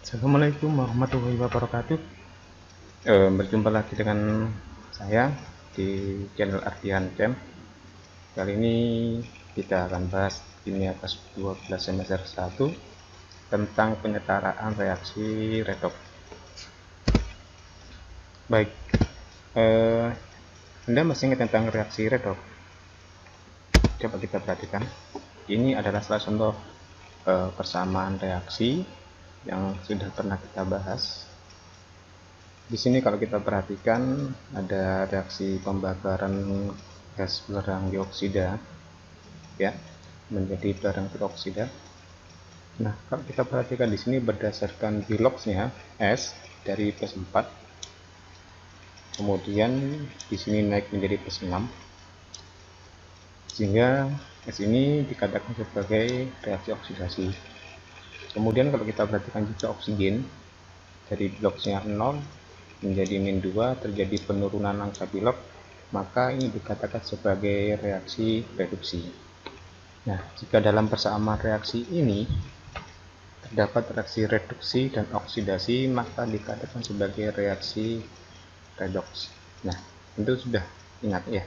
Assalamualaikum warahmatullahi wabarakatuh. Berjumpa lagi dengan saya di channel Ardian Cem. Kali ini kita akan bahas kimia kelas 12 semester 1 tentang penyetaraan reaksi redoks. Baik, Anda masih ingat tentang reaksi redoks? Coba kita perhatikan. Ini adalah salah contoh persamaan reaksi yang sudah pernah kita bahas. Di sini kalau kita perhatikan ada reaksi pembakaran gas belerang dioksida ya menjadi belerang peroksida. Nah, kalau kita perhatikan di sini berdasarkan biloxnya S dari plus 4, kemudian di sini naik menjadi plus 6, sehingga S ini dikatakan sebagai reaksi oksidasi. Kemudian kalau kita perhatikan juga oksigen dari biloxnya 0 menjadi min 2, terjadi penurunan angka bilok, maka ini dikatakan sebagai reaksi reduksi. Nah, jika dalam persamaan reaksi ini terdapat reaksi reduksi dan oksidasi, maka dikatakan sebagai reaksi redoks. Nah, tentu sudah ingat ya.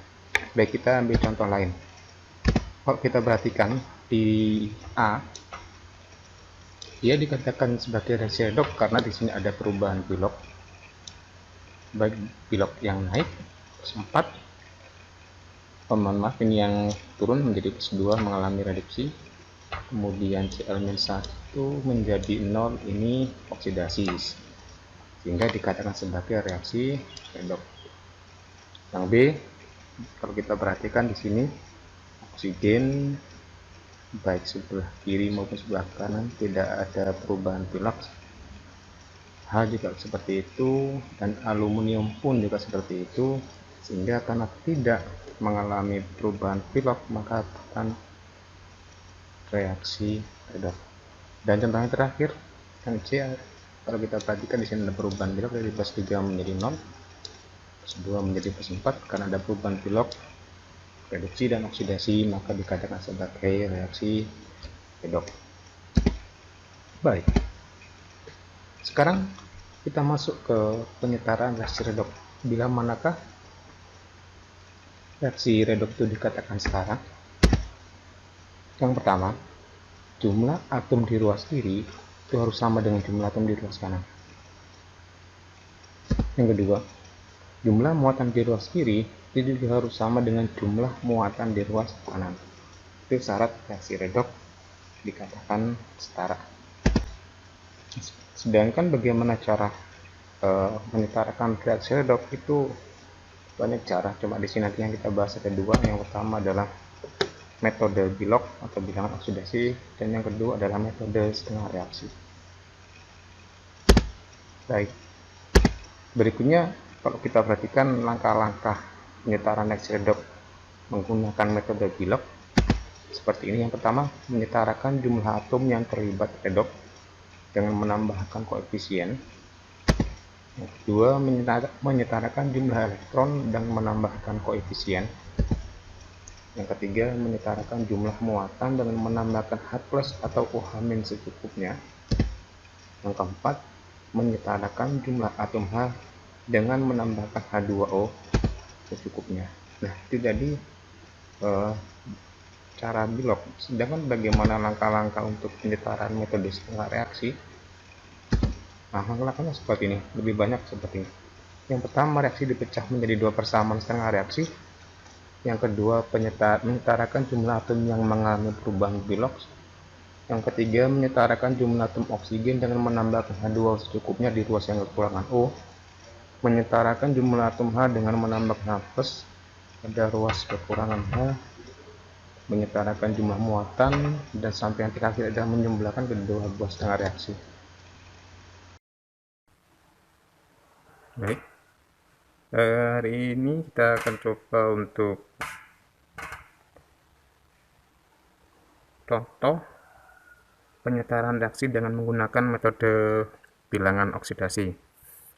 Baik, kita ambil contoh lain. Kalau kita perhatikan di A, dia dikatakan sebagai reaksi redoks karena di sini ada perubahan bilok, baik bilok yang naik plus 4, mohon maaf, ini yang turun menjadi plus 2 mengalami reduksi, kemudian Cl-1 menjadi 0, ini oksidasi, sehingga dikatakan sebagai reaksi redoks. Yang B, kalau kita perhatikan di sini oksigen baik sebelah kiri maupun sebelah kanan tidak ada perubahan bilok, H juga seperti itu, dan aluminium pun juga seperti itu, sehingga karena tidak mengalami perubahan bilok maka akan reaksi redoks. Dan contoh yang terakhir yang C, kalau kita perhatikan di sini ada perubahan bilok dari plus 3 menjadi 0, plus 2 menjadi plus 4, karena ada perubahan bilok reduksi dan oksidasi maka dikatakan sebagai reaksi redoks. Baik, sekarang kita masuk ke penyetaraan reaksi redoks. Bila manakah reaksi redoks itu dikatakan setara? Yang pertama, jumlah atom di ruas kiri itu harus sama dengan jumlah atom di ruas kanan. Yang kedua, jumlah muatan di ruas kiri itu juga harus sama dengan jumlah muatan di ruas kanan. Itu syarat reaksi redoks dikatakan setara. Sedangkan bagaimana cara menyetarakan reaksi redoks itu banyak cara. Cuma di sini nanti yang kita bahas ada dua. Yang pertama adalah metode bilok atau bilangan oksidasi, dan yang kedua adalah metode setengah reaksi. Baik, berikutnya kalau kita perhatikan langkah-langkah penyetaraan reaksi redoks menggunakan metode bilok seperti ini. Yang pertama, menyetarakan jumlah atom yang terlibat redoks dengan menambahkan koefisien. Yang kedua, menyetarakan jumlah elektron dan menambahkan koefisien. Yang ketiga, menyetarakan jumlah muatan dengan menambahkan H+ atau OH- secukupnya. Yang keempat, menyetarakan jumlah atom H dengan menambahkan H2O secukupnya. Nah, itu jadi cara bilok. Sedangkan bagaimana langkah-langkah untuk penyetaraan metode setengah reaksi? Nah, langkah-langkahnya seperti ini, lebih banyak seperti ini. Yang pertama, reaksi dipecah menjadi dua persamaan setengah reaksi. Yang kedua, menyetarakan jumlah atom yang mengalami perubahan biloks. Yang ketiga, menyetarakan jumlah atom oksigen dengan menambahkan H2O secukupnya di ruas yang kekurangan O. Menyetarakan jumlah atom H dengan menambahkan H+ pada ruas kekurangan H. Menyetarakan jumlah muatan, dan sampai yang terakhir adalah menjumlahkan kedua buah setengah reaksi. Baik, hari ini kita akan coba untuk contoh penyetaraan reaksi dengan menggunakan metode bilangan oksidasi.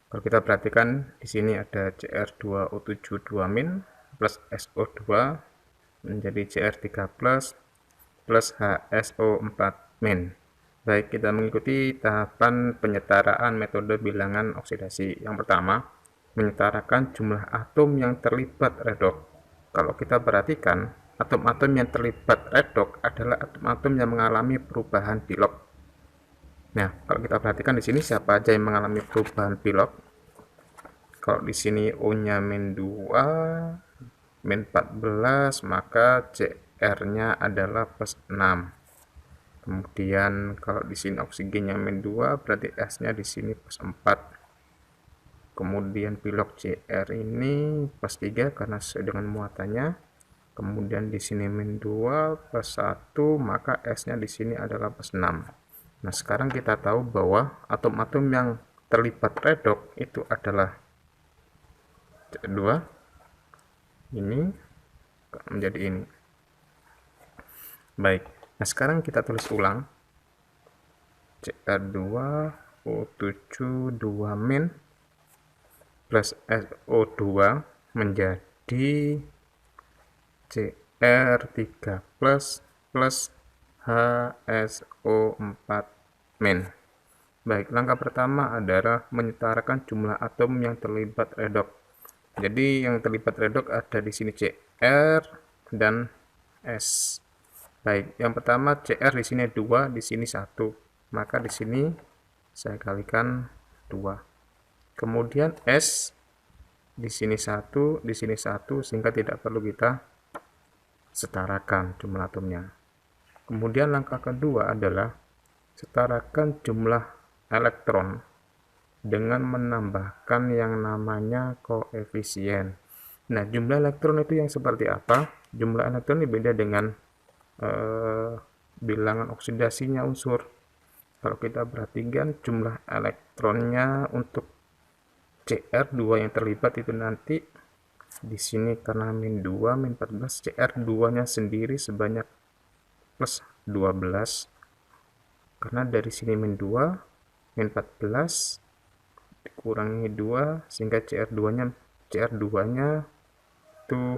Kalau kita perhatikan di sini ada Cr2O7 2- plus SO2 menjadi Cr3 plus HSO4-. Baik, kita mengikuti tahapan penyetaraan metode bilangan oksidasi. Yang pertama, menyetarakan jumlah atom yang terlibat redoks. Kalau kita perhatikan, atom-atom yang terlibat redoks adalah atom-atom yang mengalami perubahan pilok. Nah, kalau kita perhatikan di sini siapa aja yang mengalami perubahan pilok? Kalau di sini O-nya -2, -14, maka Cr-nya adalah +6. Kemudian kalau di sini oksigennya -2, berarti S-nya di sini +4. Kemudian pilok Cr ini +3 karena sesuai dengan muatannya. Kemudian di sini -2 +1, maka S-nya di sini adalah +6. Nah, sekarang kita tahu bahwa atom-atom yang terlibat redoks itu adalah Cr2 ini menjadi ini. Baik. Nah, sekarang kita tulis ulang. Cr2 O7 2- plus SO2 menjadi Cr3 plus HSO4-. Baik, langkah pertama adalah menyetarakan jumlah atom yang terlibat redoks. Jadi yang terlibat redoks ada di sini Cr dan S. Baik, yang pertama Cr di sini 2, di sini 1. Maka di sini saya kalikan 2. Kemudian S di sini 1, di sini 1, sehingga tidak perlu kita setarakan jumlah atomnya. Kemudian langkah kedua adalah setarakan jumlah elektron dengan menambahkan yang namanya koefisien. Nah, jumlah elektron itu yang seperti apa? Jumlah elektron ini beda dengan bilangan oksidasinya unsur. Kalau kita perhatikan jumlah elektronnya untuk Cr2 yang terlibat itu nanti di sini karena -2, -14, Cr2-nya sendiri sebanyak +12. Karena dari sini -2, -14 dikurangi 2 sehingga Cr2-nya itu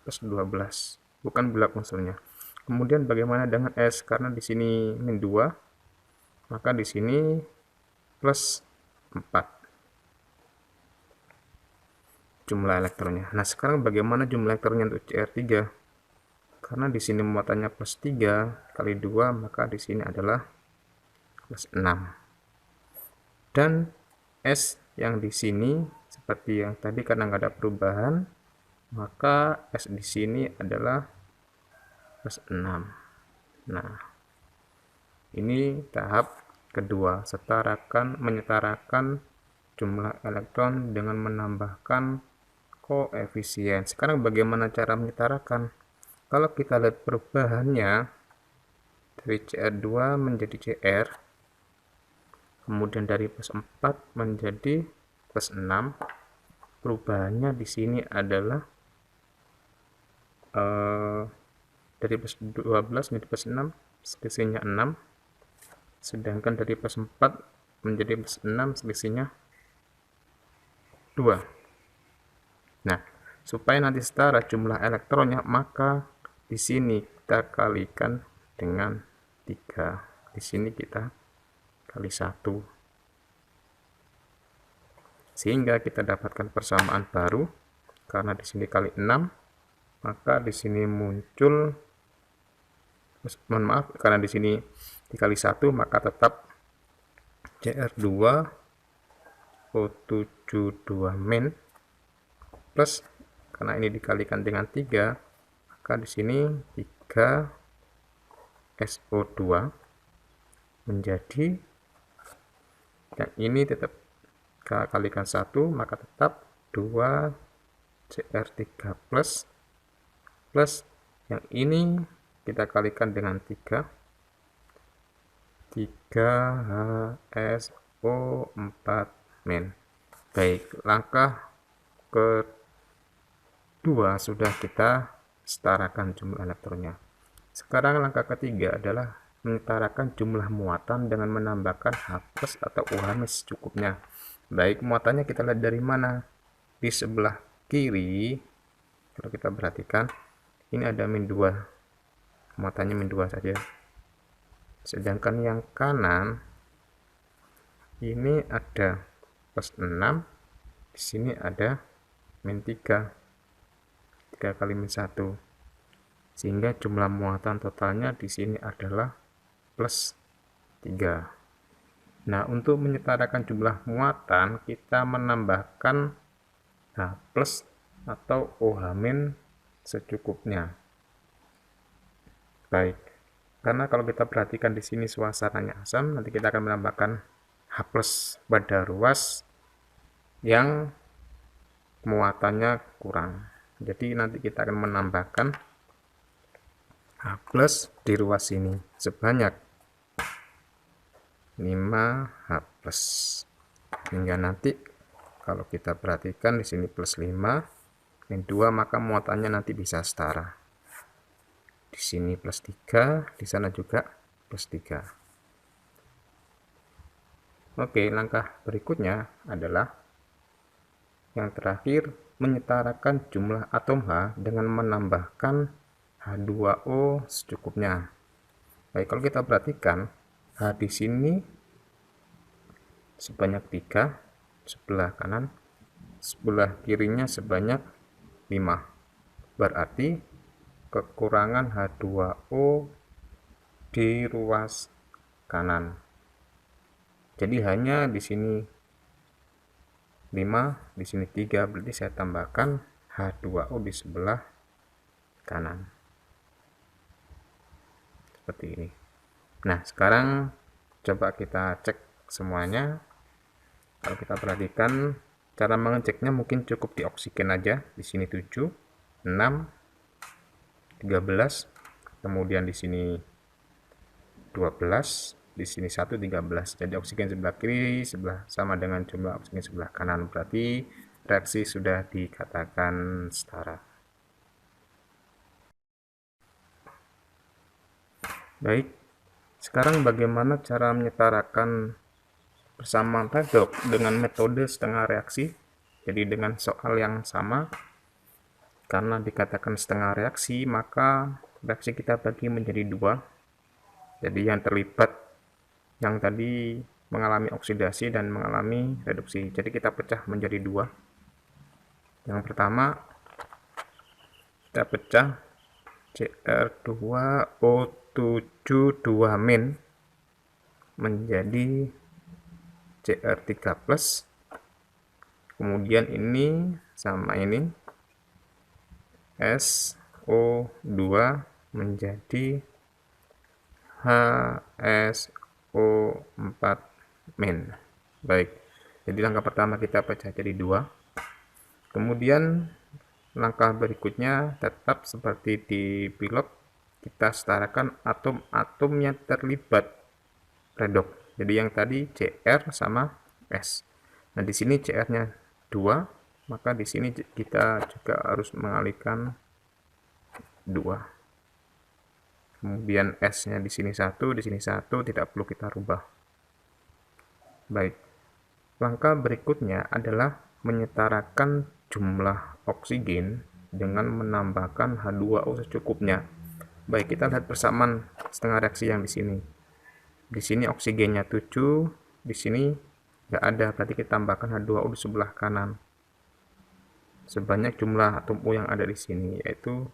+12. Bukan bulat unsurnya. Kemudian bagaimana dengan S? Karena di sini -2, maka di sini +4 jumlah elektronnya. Nah, sekarang bagaimana jumlah elektronnya untuk Cr3? Karena di sini muatannya +3 kali 2, maka di sini adalah +6. Dan S yang di sini seperti yang tadi karena nggak ada perubahan, maka S di sini adalah +6. Nah, ini tahap kedua, menyetarakan jumlah elektron dengan menambahkan koefisien. Sekarang bagaimana cara menyetarakan? Kalau kita lihat perubahannya dari Cr2 menjadi Cr, kemudian dari +4 menjadi +6, perubahannya di sini adalah dari +12 menjadi +6, selisihnya 6. Sedangkan dari +4 menjadi +6, selisihnya 2. Nah, supaya nanti setara jumlah elektronnya, maka di sini kita kalikan dengan 3. Di sini kita kali 1. Sehingga kita dapatkan persamaan baru. Karena di sini kali 6, maka di sini muncul, mohon maaf, karena di sini dikali 1, maka tetap Cr2 O7 2- plus, karena ini dikalikan dengan 3, maka di sini 3 SO2 menjadi, yang ini tetap kalikan 1, maka tetap 2 Cr3 plus yang ini kita kalikan dengan 3 HSO4-. Baik, langkah kedua sudah kita setarakan jumlah elektronnya. Sekarang langkah ketiga adalah menyetarakan jumlah muatan dengan menambahkan H+ atau UH- secukupnya. Baik, muatannya kita lihat dari mana? Di sebelah kiri, kalau kita perhatikan, ini ada -2, muatannya -2 saja. Sedangkan yang kanan ini ada plus 6, di sini ada min 3 kali min 1, sehingga jumlah muatan totalnya di sini adalah plus 3. Nah, untuk menyetarakan jumlah muatan, kita menambahkan H plus atau OH min secukupnya. Baik, karena kalau kita perhatikan di sini suasananya asam, nanti kita akan menambahkan H plus pada ruas yang muatannya kurang. Jadi nanti kita akan menambahkan H plus di ruas ini sebanyak 5H plus. Hingga nanti kalau kita perhatikan di sini plus 5, min 2, maka muatannya nanti bisa setara. Di sini plus 3, di sana juga plus 3. Oke, langkah berikutnya adalah yang terakhir, menyetarakan jumlah atom H dengan menambahkan H2O secukupnya. Baik, kalau kita perhatikan, H di sini sebanyak 3, sebelah kanan, sebelah kirinya sebanyak 5. Berarti kekurangan H2O di ruas kanan. Jadi hanya di sini 5, di sini 3, berarti saya tambahkan H2O di sebelah kanan. Seperti ini. Nah, sekarang coba kita cek semuanya. Kalau kita perhatikan, cara mengeceknya mungkin cukup di oksigen aja. Di sini 7, 6, 13, kemudian di sini 12, di sini 1, 13. Jadi oksigen sebelah kiri sama dengan jumlah oksigen sebelah kanan. Berarti reaksi sudah dikatakan setara. Baik, sekarang bagaimana cara menyetarakan persamaan redoks dengan metode setengah reaksi? Jadi dengan soal yang sama, karena dikatakan setengah reaksi, maka reaksi kita bagi menjadi 2. Jadi yang terlibat yang tadi mengalami oksidasi dan mengalami reduksi. Jadi kita pecah menjadi 2. Yang pertama, kita pecah Cr2O7 min menjadi Cr3 plus. Kemudian ini sama ini SO2 menjadi HSO4 min. Baik, jadi langkah pertama kita pecah jadi 2. Kemudian langkah berikutnya tetap seperti di pilot, kita setarakan atom-atom yang terlibat redoks. Jadi yang tadi Cr sama S. Nah, di sini Cr-nya 2, maka di sini kita juga harus mengalihkan 2. Kemudian S-nya di sini 1, di sini 1, tidak perlu kita rubah. Baik. Langkah berikutnya adalah menyetarakan jumlah oksigen dengan menambahkan H2O secukupnya. Baik, kita lihat persamaan setengah reaksi yang di sini. Di sini oksigennya 7, di sini nggak ada, berarti kita tambahkan H2O di sebelah kanan. Sebanyak jumlah atom O yang ada di sini, yaitu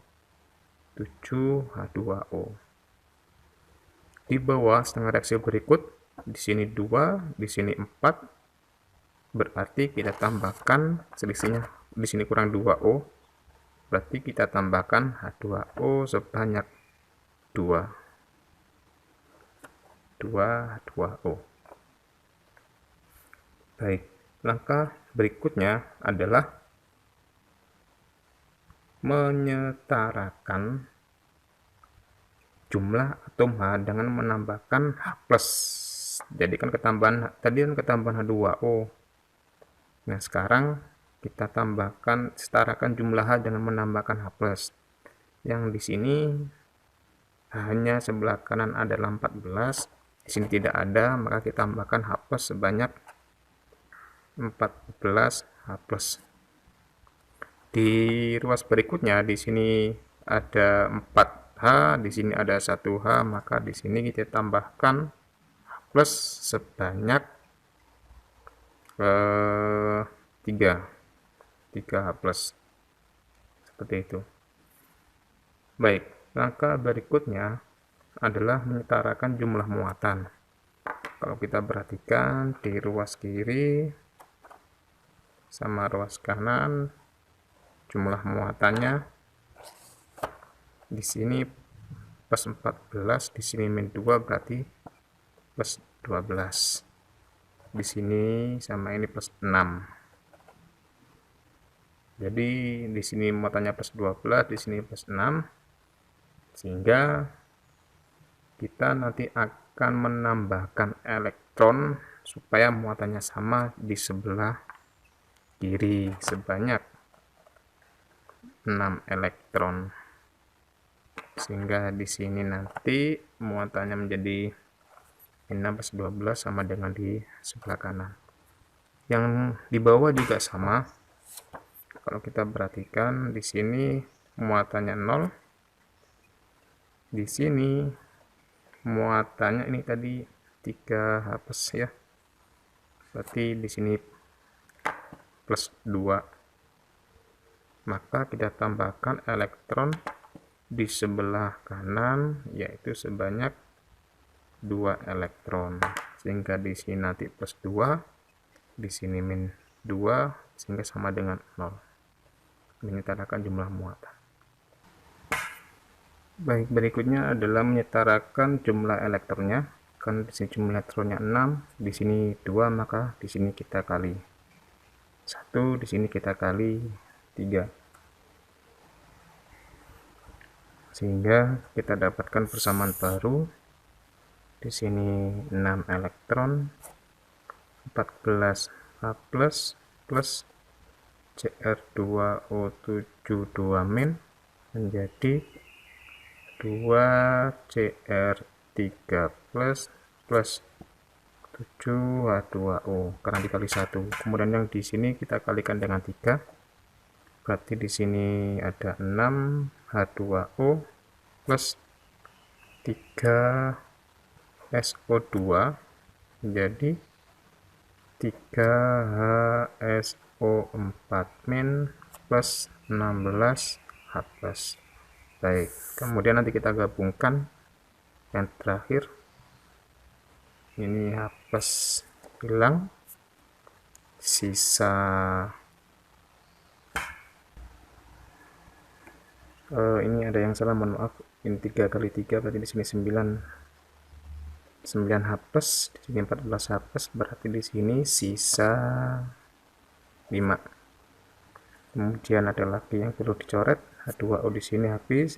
7H2O. Di bawah setengah reaksi berikut, di sini 2, di sini 4, berarti kita tambahkan selisihnya, di sini kurang 2O, berarti kita tambahkan H2O sebanyak 2. 2H2O. Baik, langkah berikutnya adalah menyetarakan jumlah atom H dengan menambahkan H+. Jadi kan ketambahan tadi kan ketambahan H2O. Nah, sekarang kita tambahkan, setarakan jumlah H dengan menambahkan H+. Yang di sini hanya sebelah kanan adalah 14, di sini tidak ada, maka kita tambahkan H+ sebanyak 14 H+. Di ruas berikutnya di sini ada 4 4H, di sini ada 1H, maka di sini kita tambahkan plus sebanyak 3H plus, seperti itu. Baik, langkah berikutnya adalah menyetarakan jumlah muatan. Kalau kita perhatikan di ruas kiri sama ruas kanan, jumlah muatannya di sini plus 14, di sini min 2, berarti plus 12. Di sini sama ini plus 6. Jadi di sini muatannya plus 12, di sini plus 6. Sehingga kita nanti akan menambahkan elektron supaya muatannya sama di sebelah kiri sebanyak 6 elektron. Sehingga di sini nanti muatannya menjadi 6 plus 12 sama dengan di sebelah kanan. Yang di bawah juga sama. Kalau kita perhatikan di sini muatannya 0. Di sini muatannya ini tadi 3H plus ya. Berarti di sini plus 2. Maka kita tambahkan elektron di sebelah kanan yaitu sebanyak 2 elektron. Sehingga di sini nanti plus 2, di sini min 2, sehingga sama dengan 0. Menyetarakan jumlah muatan. Baik, berikutnya adalah menyetarakan jumlah elektronnya. Kan di sini jumlah elektronnya 6, di sini 2, maka di sini kita kali 1, di sini kita kali 3. Sehingga kita dapatkan persamaan baru. Di sini 6 elektron, 14H plus plus Cr2O7 2- menjadi 2Cr3 plus plus 7H2O karena dikali 1. Kemudian yang di sini kita kalikan dengan 3. Berarti di sini ada 6H2O plus 3SO2 menjadi 3HSO4- plus 16H plus. Baik, kemudian nanti kita gabungkan yang terakhir. Ini H plus hilang, sisa ini ada yang salah, mohon maaf. Ini 3 kali 3 berarti di sini 9H plus, di sini 14H plus, berarti di sini sisa 5. Kemudian ada lagi yang perlu dicoret, H2O di sini habis,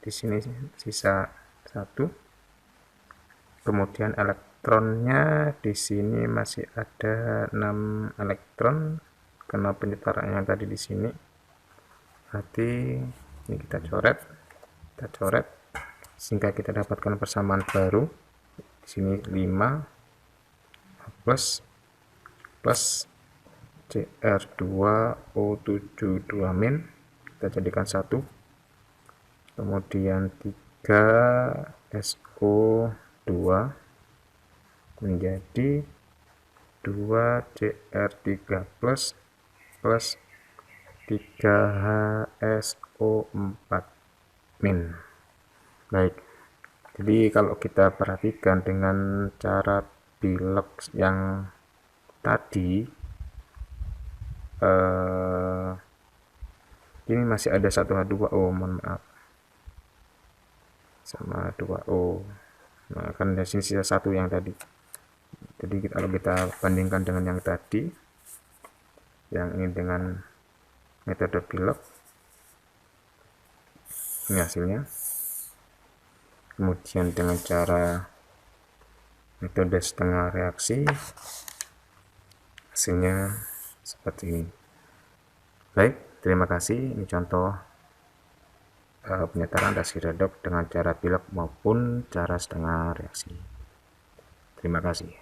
di sini sisa 1. Kemudian elektronnya di sini masih ada 6 elektron karena penyetaraan yang tadi di sini. Berarti ini kita coret sehingga kita dapatkan persamaan baru. Di sini 5 plus plus Cr2O7 2- kita jadikan 1. Kemudian 3SO2 menjadi 2Cr3 plus plus 3HSO4-. Baik, jadi kalau kita perhatikan dengan cara bilox yang tadi, ini masih ada 1H2O, mohon maaf, sama 2O. Nah, kan dari sini sisa 1 yang tadi. Jadi kalau kita bandingkan dengan yang tadi, yang ini dengan metode bilox, ini hasilnya. Kemudian dengan cara metode setengah reaksi, hasilnya seperti ini. Baik, terima kasih. Ini contoh penyetaraan reaksi redoks dengan cara bilox maupun cara setengah reaksi. Terima kasih.